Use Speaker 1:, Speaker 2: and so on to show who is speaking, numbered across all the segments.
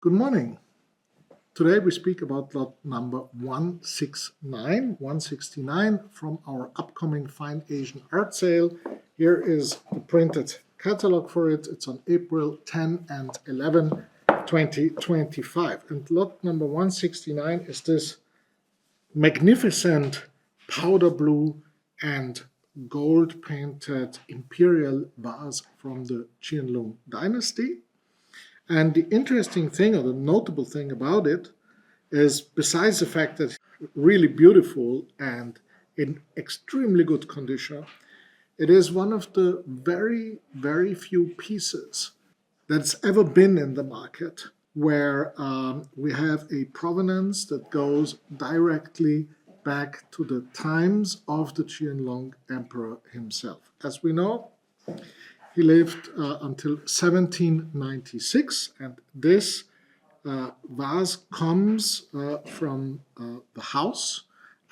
Speaker 1: Good morning. Today we speak about lot number 169 from our upcoming Fine Asian Art Sale. Here is the printed catalog for it. It's on April 10 and 11, 2025. And lot number 169 is this magnificent powder blue and gold painted imperial vase from the QIANLONG dynasty. And the interesting thing, or the notable thing about it, is besides the fact that it's really beautiful and in extremely good condition, it is one of the very, very few pieces that's ever been in the market where we have a provenance that goes directly back to the times of the QIANLONG emperor himself. As we know, he lived until 1796, and this vase comes from the house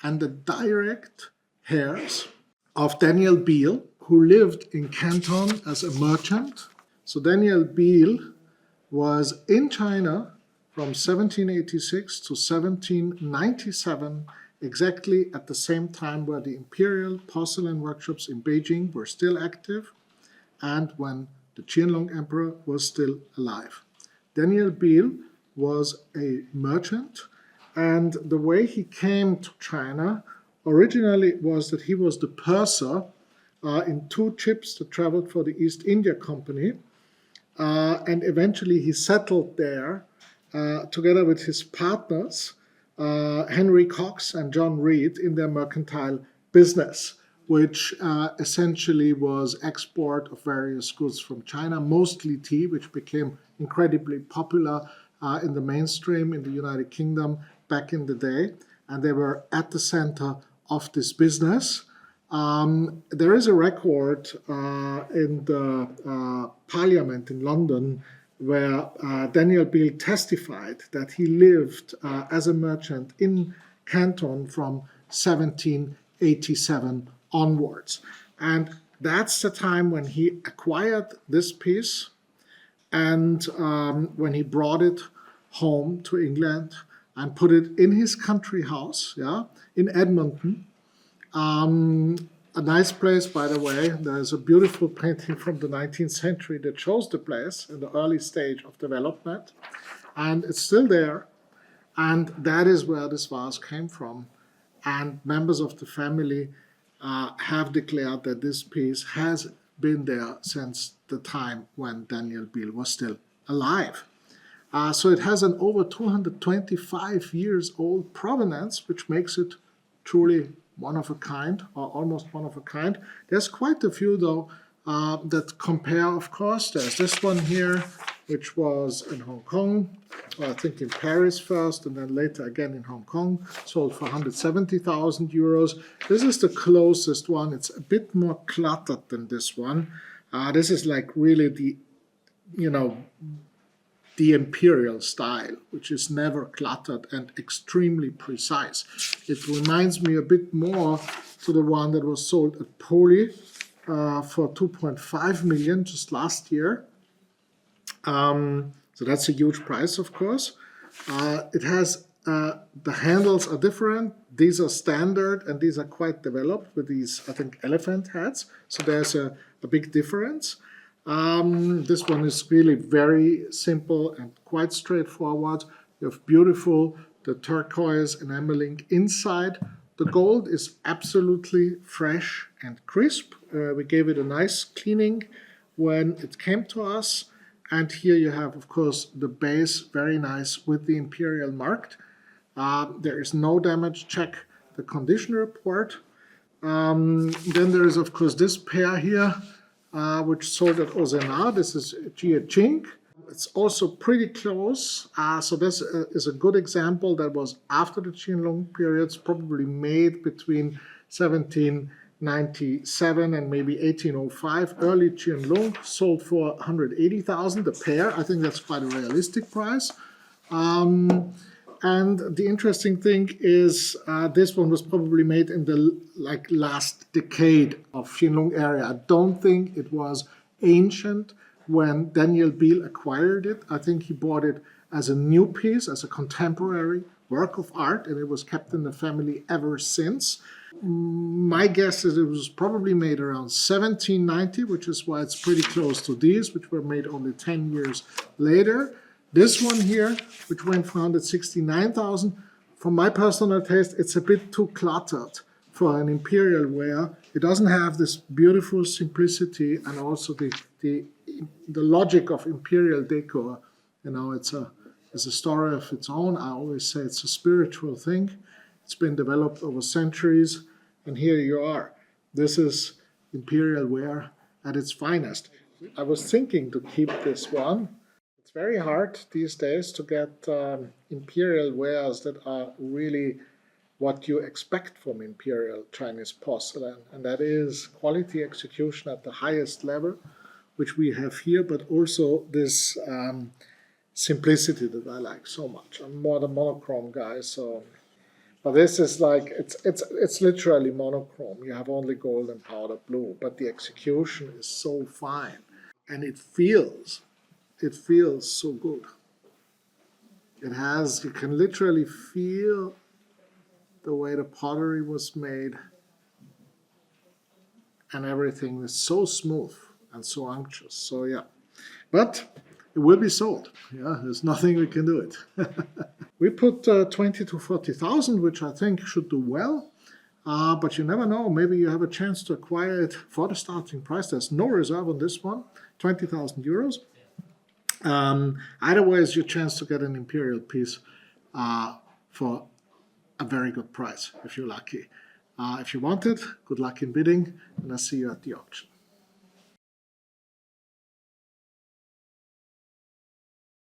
Speaker 1: and the direct heirs of Daniel Beale, who lived in Canton as a merchant. So Daniel Beale was in China from 1786 to 1797, exactly at the same time where the imperial porcelain workshops in Beijing were still active, and when the QIANLONG emperor was still alive. Daniel Beale was a merchant, and the way he came to China originally was that he was the purser in two ships that traveled for the East India Company, and eventually he settled there together with his partners, Henry Cox and John Reed, in their mercantile business, which essentially was export of various goods from China, mostly tea, which became incredibly popular in the mainstream in the United Kingdom back in the day. And they were at the center of this business. There is a record in the Parliament in London where Daniel Beale testified that he lived as a merchant in Canton from 1787 onwards. And that's the time when he acquired this piece and when he brought it home to England and put it in his country house, in Edmonton. A nice place, by the way. There's a beautiful painting from the 19th century that shows the place in the early stage of development. And it's still there. And that is where this vase came from. And members of the family have declared that this piece has been there since the time when Daniel Beale was still alive. So it has an over 225 years old provenance, which makes it truly one of a kind, or almost one of a kind. There's quite a few, though, that compare, of course. There's this one here, which was in Hong Kong, I think in Paris first, and then later again in Hong Kong, sold for 170,000 euros. This is the closest one. It's a bit more cluttered than this one. This is like really the, the imperial style, which is never cluttered and extremely precise. It reminds me a bit more to the one that was sold at Poli for 2.5 million just last year. So that's a huge price, of course. It has, the handles are different. These are standard and these are quite developed with these, I think, elephant heads. So there's a big difference. This one is really very simple and quite straightforward. You have beautiful, the turquoise enameling inside. The gold is absolutely fresh and crisp. We gave it a nice cleaning when it came to us. And here you have, of course, the base, very nice with the imperial marked. There is no damage. Check the condition report. Then there is, of course, this pair here, which sold at Ozena. This is Jia. It's also pretty close. So this is a good example that was after the QIANLONG periods, probably made between 1797 and maybe 1805. Early QIANLONG sold for 180,000 a pair. I think that's quite a realistic price. And the interesting thing is this one was probably made in the last decade of QIANLONG area. I don't think it was ancient when Daniel Beale acquired it. I think he bought it as a new piece, as a contemporary work of art, and it was kept in the family ever since. My guess is it was probably made around 1790, which is why it's pretty close to these, which were made only 10 years later. This one here, which went for 169,000, for my personal taste, it's a bit too cluttered for an imperial ware. It doesn't have this beautiful simplicity and also the logic of imperial decor. You know, it's a story of its own. I always say it's a spiritual thing. It's been developed over centuries, and here you are. This is imperial ware at its finest. I was thinking to keep this one. It's very hard these days to get imperial wares that are really what you expect from imperial Chinese porcelain, and that is quality execution at the highest level, which we have here, but also this simplicity that I like so much. I'm more the monochrome guy, so. But this is like, it's literally monochrome. You have only gold and powder blue, but the execution is so fine, and it feels so good. It has, you can literally feel the way the pottery was made, and everything is so smooth and so unctuous. So yeah, but it will be sold. Yeah, there's nothing we can do it. We put 20 to 40,000, which I think should do well. But you never know. Maybe you have a chance to acquire it for the starting price. There's no reserve on this one, 20,000 euros. Either way, it's your chance to get an imperial piece for a very good price if you're lucky. If you want it, good luck in bidding, and I'll see you at the auction.